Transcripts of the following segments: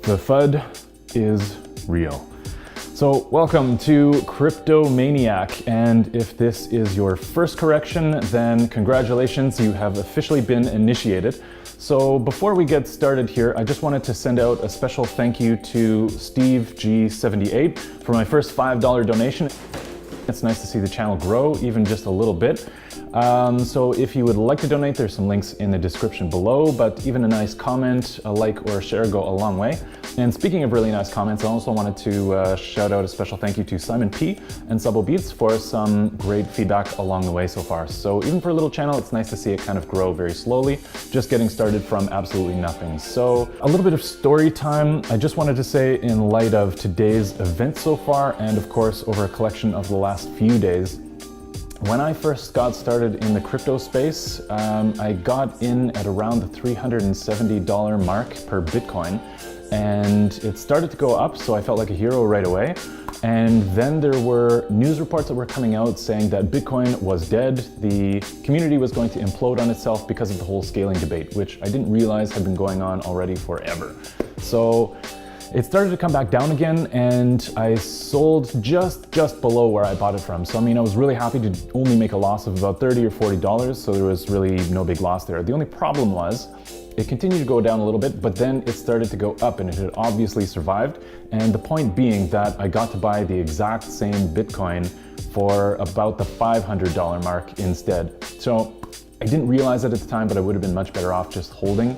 The FUD is real. So welcome to Crypto Maniac, and if this is your first correction, then congratulations, you have officially been initiated. So before we get started here, I just wanted to send out a special thank you to Steve G78 for my first $5 donation. It's nice to see the channel grow, even just a little bit. So if you would like to donate, there's some links in the description below, but even a nice comment, a like, or a share go a long way. And speaking of really nice comments, I also wanted to shout out a special thank you to Simon P and Subbo Beats for some great feedback along the way so far. So even for a little channel, it's nice to see it kind of grow very slowly, just getting started from absolutely nothing. So a little bit of story time. I just wanted to say, in light of today's event so far, and of course over a collection of the last few days, when I first got started in the crypto space, I got in at around the $370 mark per Bitcoin, and it started to go up, so I felt like a hero right away. And then there were news reports that were coming out saying that Bitcoin was dead, the community was going to implode on itself because of the whole scaling debate, which I didn't realize had been going on already forever. So it started to come back down again, and I sold just below where I bought it from. So I mean, I was really happy to only make a loss of about $30 or $40, so there was really no big loss there. The only problem was it continued to go down a little bit, but then it started to go up, and it had obviously survived. And the point being that I got to buy the exact same Bitcoin for about the $500 mark instead. So I didn't realize it at the time, but I would have been much better off just holding.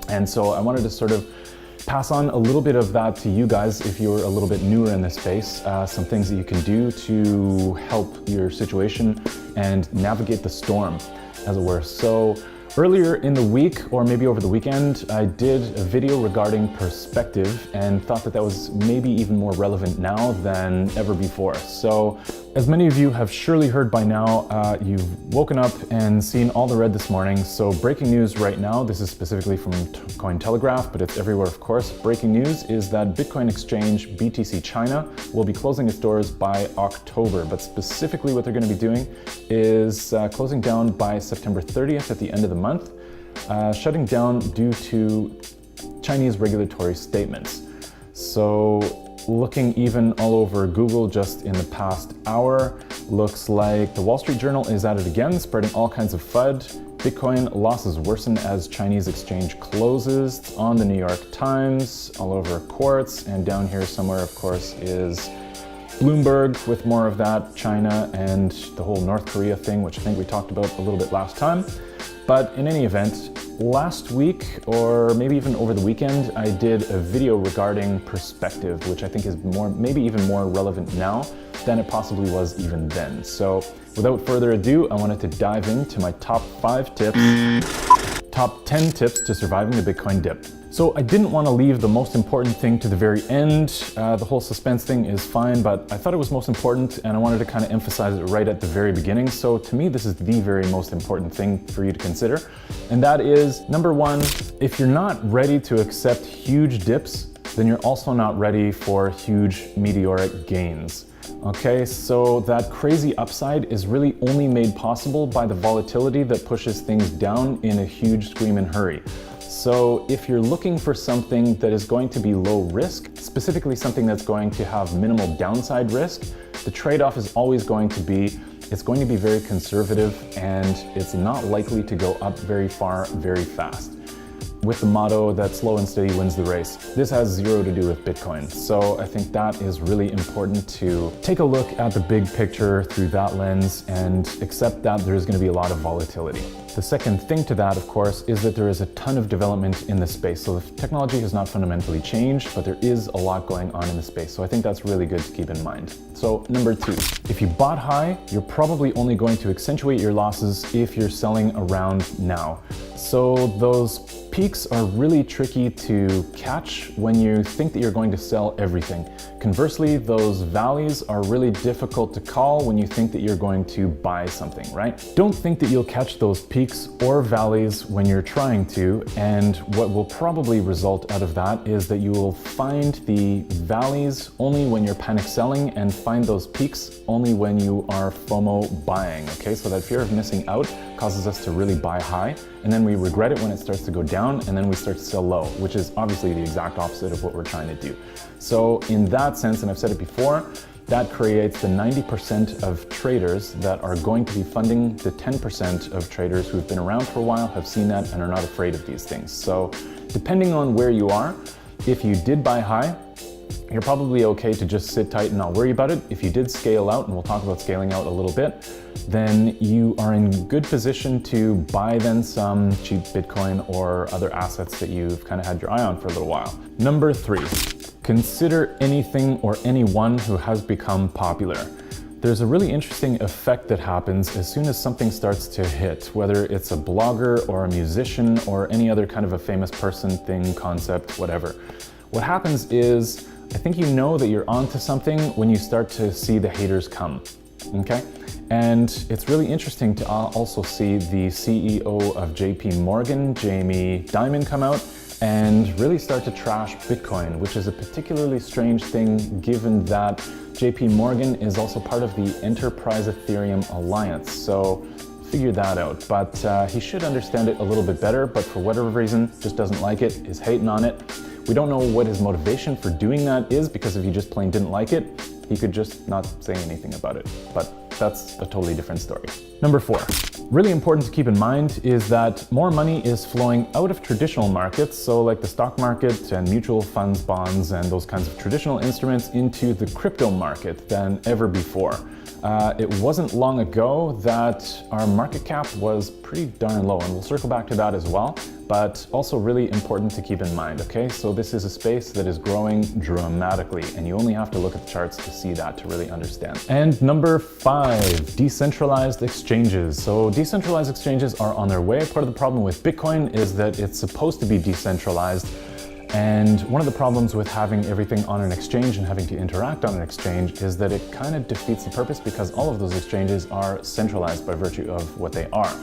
And so I wanted to sort of pass on a little bit of that to you guys if you're a little bit newer in this space, some things that you can do to help your situation and navigate the storm, as it were. So earlier in the week, or maybe over the weekend, I did a video regarding perspective and thought that that was maybe even more relevant now than ever before. So as many of you have surely heard by now, you've woken up and seen all the red this morning. So breaking news right now, this is specifically from Cointelegraph, but it's everywhere of course. Breaking news is that Bitcoin exchange BTC China will be closing its doors by October, but specifically what they're going to be doing is closing down by September 30th at the end of the month, shutting down due to Chinese regulatory statements. So looking even all over Google just in the past hour, looks like the Wall Street Journal is at it again, spreading all kinds of FUD. Bitcoin losses worsen as Chinese exchange closes. On the New York Times, all over Quartz, and down here somewhere, of course, is Bloomberg with more of that, China and the whole North Korea thing, which I think we talked about a little bit last time. But in any event, last week, or maybe even over the weekend, I did a video regarding perspective, which I think is maybe even more relevant now than it possibly was even then. So without further ado, I wanted to dive into my top 10 tips to surviving the Bitcoin dip. So I didn't want to leave the most important thing to the very end. The whole suspense thing is fine, but I thought it was most important, and I wanted to kind of emphasize it right at the very beginning. So to me, this is the very most important thing for you to consider. And that is, number one, if you're not ready to accept huge dips, then you're also not ready for huge meteoric gains. Okay, so that crazy upside is really only made possible by the volatility that pushes things down in a huge screaming hurry. So if you're looking for something that is going to be low risk, specifically something that's going to have minimal downside risk, the trade-off is always going to be, it's going to be very conservative, and it's not likely to go up very far, very fast, with the motto that slow and steady wins the race. This has zero to do with Bitcoin. So I think that is really important to take a look at the big picture through that lens and accept that there's going to be a lot of volatility. The second thing to that, of course, is that there is a ton of development in this space. So the technology has not fundamentally changed, but there is a lot going on in the space. So I think that's really good to keep in mind. So number two, if you bought high, you're probably only going to accentuate your losses if you're selling around now. So those peaks are really tricky to catch when you think that you're going to sell everything. Conversely, those valleys are really difficult to call when you think that you're going to buy something, right? Don't think that you'll catch those peaks peaks or valleys when you're trying to, and what will probably result out of that is that you will find the valleys only when you're panic selling and find those peaks only when you are FOMO buying, okay? So that fear of missing out causes us to really buy high, and then we regret it when it starts to go down, and then we start to sell low, which is obviously the exact opposite of what we're trying to do. So in that sense, and I've said it before, that creates the 90% of traders that are going to be funding the 10% of traders who've been around for a while, have seen that, and are not afraid of these things. So depending on where you are, if you did buy high, you're probably okay to just sit tight and not worry about it. If you did scale out, and we'll talk about scaling out a little bit, then you are in good position to buy then some cheap Bitcoin or other assets that you've kind of had your eye on for a little while. Number 3. Consider anything or anyone who has become popular. There's a really interesting effect that happens as soon as something starts to hit, whether it's a blogger or a musician or any other kind of a famous person, thing, concept, whatever. What happens is, I think you know that you're onto something when you start to see the haters come, okay? And it's really interesting to also see the CEO of JP Morgan, Jamie Dimon, come out and really start to trash Bitcoin, which is a particularly strange thing given that JP Morgan is also part of the Enterprise Ethereum Alliance. So figure that out. But he should understand it a little bit better, but for whatever reason, just doesn't like it, is hating on it. We don't know what his motivation for doing that is, because if he just plain didn't like it, he could just not say anything about it. But that's a totally different story. Number 4, really important to keep in mind is that more money is flowing out of traditional markets, so like the stock market and mutual funds, bonds, and those kinds of traditional instruments, into the crypto market than ever before. It wasn't long ago that our market cap was pretty darn low, and we'll circle back to that as well, but also really important to keep in mind, okay? So this is a space that is growing dramatically, and you only have to look at the charts to see that to really understand. And number 5, decentralized exchanges. So decentralized exchanges are on their way. Part of the problem with Bitcoin is that it's supposed to be decentralized, and one of the problems with having everything on an exchange and having to interact on an exchange is that it kind of defeats the purpose, because all of those exchanges are centralized by virtue of what they are.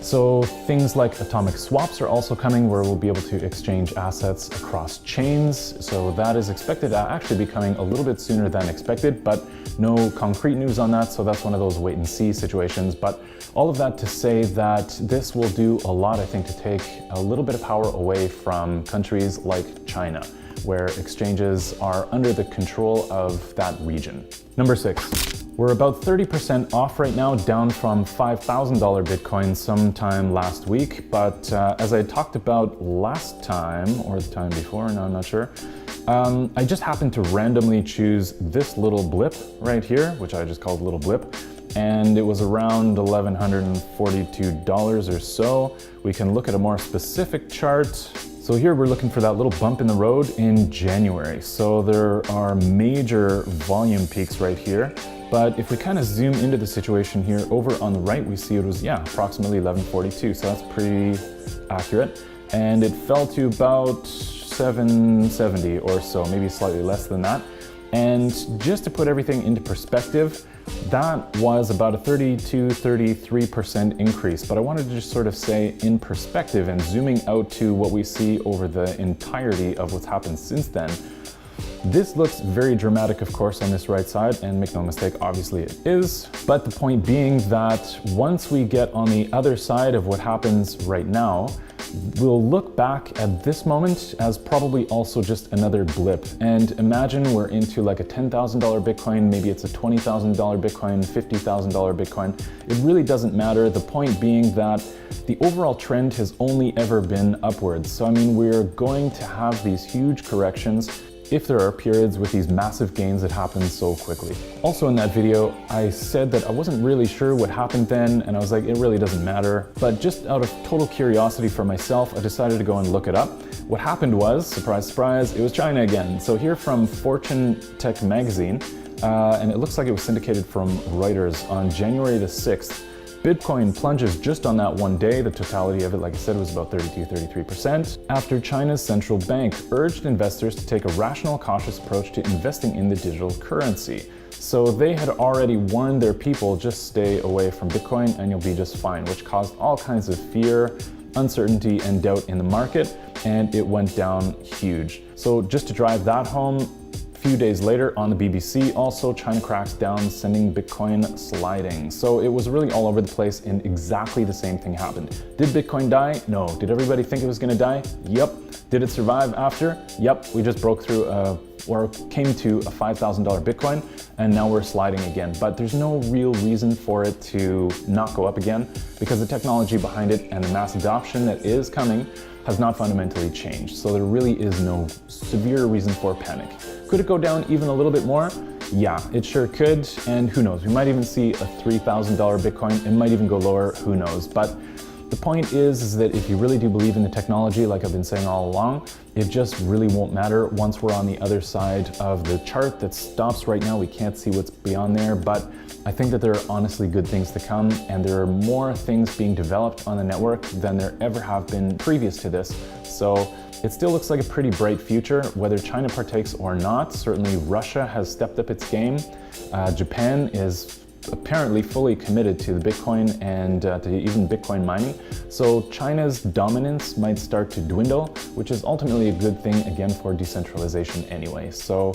So things like atomic swaps are also coming, where we'll be able to exchange assets across chains. So that is expected to actually be coming a little bit sooner than expected, but no concrete news on that. So that's one of those wait and see situations. But all of that to say that this will do a lot, I think, to take a little bit of power away from countries like China, where exchanges are under the control of that region. Number 6, we're about 30% off right now, down from $5,000 Bitcoin sometime last week. But as I talked about last time, or the time before, no, I'm not sure, I just happened to randomly choose this little blip right here, which I just called little blip, and it was around $1,142 or so. We can look at a more specific chart. So here we're looking for that little bump in the road in January. So there are major volume peaks right here. But if we kind of zoom into the situation here, over on the right, we see it was, approximately 1142. So that's pretty accurate. And it fell to about 770 or so, maybe slightly less than that. And just to put everything into perspective, that was about a 32-33% increase. But I wanted to just sort of say in perspective and zooming out to what we see over the entirety of what's happened since then. This looks very dramatic, of course, on this right side, and make no mistake, obviously it is. But the point being that once we get on the other side of what happens right now, we'll look back at this moment as probably also just another blip. And imagine we're into like a $10,000 Bitcoin, maybe it's a $20,000 Bitcoin, $50,000 Bitcoin. It really doesn't matter. The point being that the overall trend has only ever been upwards. So I mean, we're going to have these huge corrections if there are periods with these massive gains that happen so quickly. Also in that video, I said that I wasn't really sure what happened then, and I was like, it really doesn't matter. But just out of total curiosity for myself, I decided to go and look it up. What happened was, surprise, surprise, it was China again. So here from Fortune Tech Magazine, and it looks like it was syndicated from Reuters on January the 6th, Bitcoin plunges just on that one day. The totality of it, like I said, was about 33%, after China's central bank urged investors to take a rational, cautious approach to investing in the digital currency. So they had already warned their people, just stay away from Bitcoin and you'll be just fine, which caused all kinds of fear, uncertainty, and doubt in the market, and it went down huge. So just to drive that home, a few days later on the BBC, also China cracks down, sending Bitcoin sliding. So it was really all over the place, and exactly the same thing happened. Did Bitcoin die? No. Did everybody think it was gonna die? Yep. Did it survive after? Yep. We just broke through or came to a $5,000 Bitcoin, and now we're sliding again. But there's no real reason for it to not go up again, because the technology behind it and the mass adoption that is coming has not fundamentally changed. So there really is no severe reason for panic. Could it go down even a little bit more? Yeah, it sure could, and who knows, we might even see a $3,000 Bitcoin. It might even go lower, who knows. But the point is that if you really do believe in the technology, like I've been saying all along, it just really won't matter once we're on the other side of the chart that stops right now. We can't see what's beyond there, but I think that there are honestly good things to come, and there are more things being developed on the network than there ever have been previous to this. So it still looks like a pretty bright future, whether China partakes or not. Certainly Russia has stepped up its game. Japan is apparently fully committed to the Bitcoin and to even Bitcoin mining. So China's dominance might start to dwindle, which is ultimately a good thing, again, for decentralization anyway. So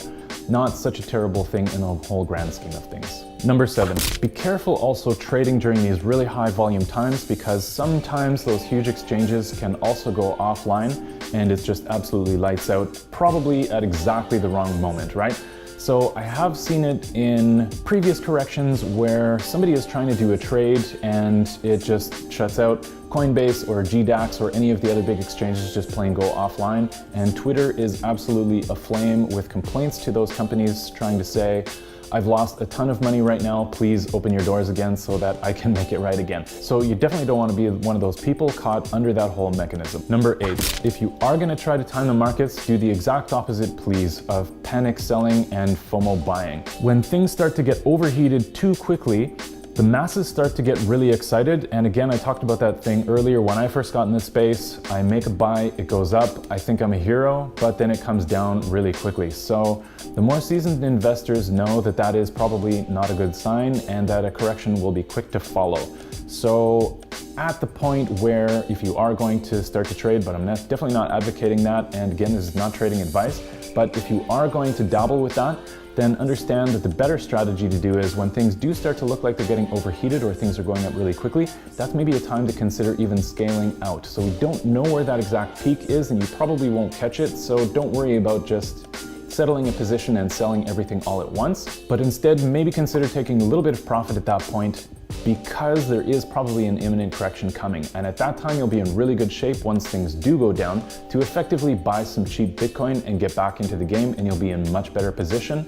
not such a terrible thing in the whole grand scheme of things. Number 7, be careful also trading during these really high volume times, because sometimes those huge exchanges can also go offline and it's just absolutely lights out, probably at exactly the wrong moment, right? So I have seen it in previous corrections where somebody is trying to do a trade and it just shuts out. Coinbase or GDAX or any of the other big exchanges just plain go offline, and Twitter is absolutely aflame with complaints to those companies trying to say, I've lost a ton of money right now, please open your doors again so that I can make it right again. So you definitely don't want to be one of those people caught under that whole mechanism. Number 8, if you are going to try to time the markets, do the exact opposite, please, of panic selling and FOMO buying. When things start to get overheated too quickly, the masses start to get really excited, and again, I talked about that thing earlier. When I first got in this space, I make a buy, it goes up, I think I'm a hero, but then it comes down really quickly. So the more seasoned investors know that that is probably not a good sign, and that a correction will be quick to follow. So at the point where if you are going to start to trade, but I'm definitely not advocating that, and again, this is not trading advice, but if you are going to dabble with that, then understand that the better strategy to do is when things do start to look like they're getting overheated or things are going up really quickly, that's maybe a time to consider even scaling out. So we don't know where that exact peak is, and you probably won't catch it, so don't worry about just settling a position and selling everything all at once, but instead maybe consider taking a little bit of profit at that point, because there is probably an imminent correction coming. And at that time, you'll be in really good shape once things do go down to effectively buy some cheap Bitcoin and get back into the game, and you'll be in much better position.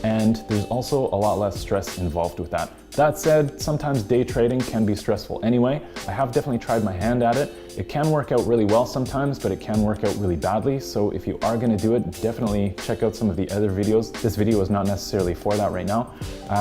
And there's also a lot less stress involved with that. That said, sometimes day trading can be stressful anyway. I have definitely tried my hand at it. It can work out really well sometimes, but it can work out really badly. So if you are going to do it, definitely check out some of the other videos. This video is not necessarily for that right now.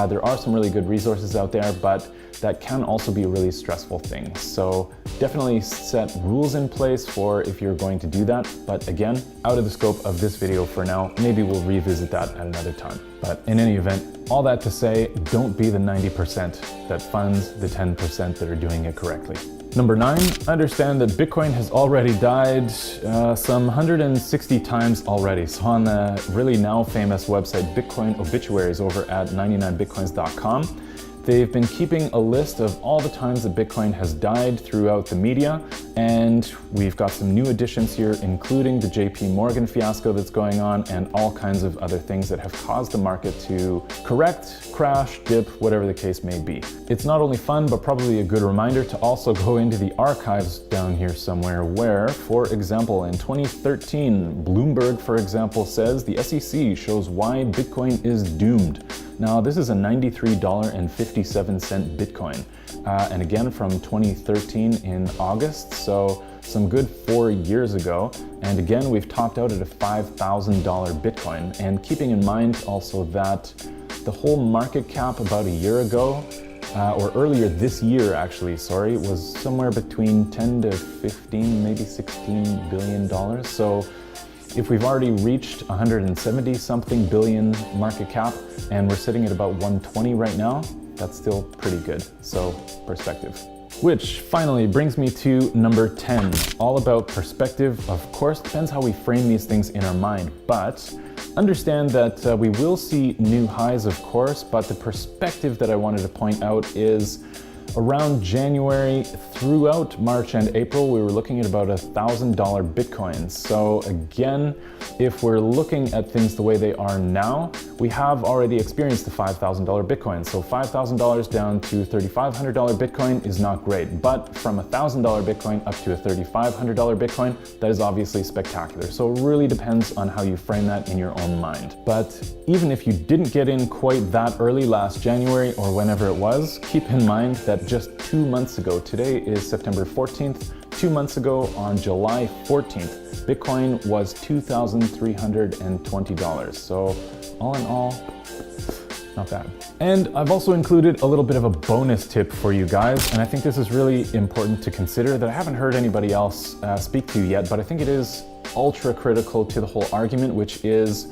There are some really good resources out there, but that can also be a really stressful thing. So definitely set rules in place for if you're going to do that. But again, out of the scope of this video for now, maybe we'll revisit that at another time. But in any event, all that to say, don't be the 90% that funds the 10% that are doing it correctly. Number 9, understand that Bitcoin has already died some 160 times already. So on the really now famous website, Bitcoin Obituaries over at 99bitcoins.com, they've been keeping a list of all the times that Bitcoin has died throughout the media, and we've got some new additions here, including the JP Morgan fiasco that's going on and all kinds of other things that have caused the market to correct, crash, dip, whatever the case may be. It's not only fun, but probably a good reminder to also go into the archives down here somewhere where, for example, in 2013, Bloomberg, for example, says the SEC shows why Bitcoin is doomed. Now, this is a $93.57 Bitcoin. And again, from 2013 in August, so some good 4 years ago. And again, we've topped out at a $5,000 Bitcoin. And keeping in mind also that the whole market cap about a year ago or earlier this year actually, sorry, was somewhere between 10 to 15, maybe $16 billion. So if we've already reached 170 something billion market cap and we're sitting at about 120 right now, that's still pretty good. So perspective. Which finally brings me to number 10, all about perspective. Of course, depends how we frame these things in our mind, but understand that we will see new highs, of course, but the perspective that I wanted to point out is around January throughout March and April, we were looking at about $1,000 Bitcoins. So again, if we're looking at things the way they are now, we have already experienced the $5,000 Bitcoin. So $5,000 down to $3,500 Bitcoin is not great, but from $1,000 Bitcoin up to a $3,500 Bitcoin, that is obviously spectacular. So it really depends on how you frame that in your own mind. But even if you didn't get in quite that early last January or whenever it was, keep in mind that just 2 months ago, today is September 14th, 2 months ago on July 14th, Bitcoin was $2,320. So all in all, not bad. And I've also included a little bit of a bonus tip for you guys, and I think this is really important to consider that I haven't heard anybody else speak to yet, but I think it is ultra critical to the whole argument, which is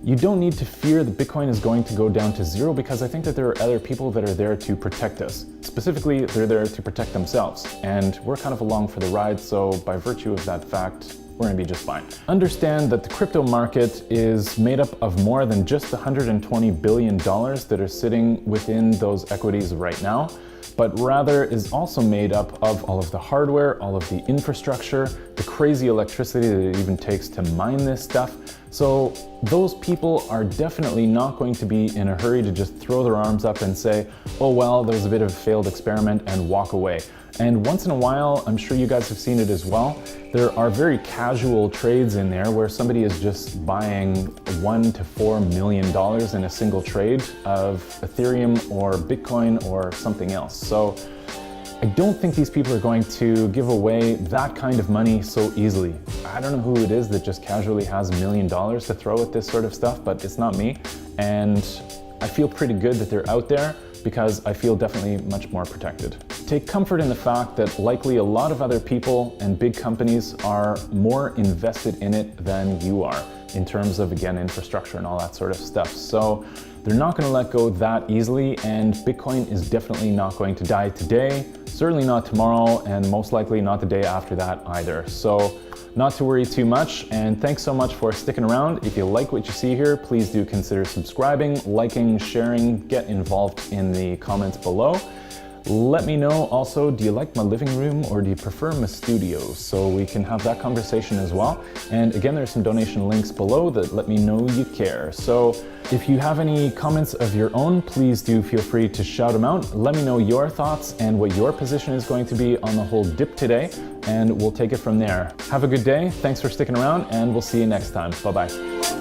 you don't need to fear that Bitcoin is going to go down to zero, because I think that there are other people that are there to protect us. Specifically, they're there to protect themselves, and we're kind of along for the ride, so by virtue of that fact, we're gonna be just fine. Understand that the crypto market is made up of more than just the $120 billion that are sitting within those equities right now, but rather is also made up of all of the hardware, all of the infrastructure, the crazy electricity that it even takes to mine this stuff. So those people are definitely not going to be in a hurry to just throw their arms up and say, oh well, that was a bit of a failed experiment, and walk away. And once in a while, I'm sure you guys have seen it as well, there are very casual trades in there where somebody is just buying $1 to $4 million in a single trade of Ethereum or Bitcoin or something else. So I don't think these people are going to give away that kind of money so easily. I don't know who it is that just casually has $1 million to throw at this sort of stuff, but it's not me. And I feel pretty good that they're out there, because I feel definitely much more protected. Take comfort in the fact that likely a lot of other people and big companies are more invested in it than you are, in terms of, again, infrastructure and all that sort of stuff. So they're not going to let go that easily, and Bitcoin is definitely not going to die today, certainly not tomorrow, and most likely not the day after that either. So not to worry too much, and thanks so much for sticking around. If you like what you see here, please do consider subscribing, liking, sharing, get involved in the comments below. Let me know also, do you like my living room or do you prefer my studio? So we can have that conversation as well. And again, there's some donation links below that let me know you care. So if you have any comments of your own, please do feel free to shout them out. Let me know your thoughts and what your position is going to be on the whole dip today, and we'll take it from there. Have a good day. Thanks for sticking around, and we'll see you next time. Bye-bye.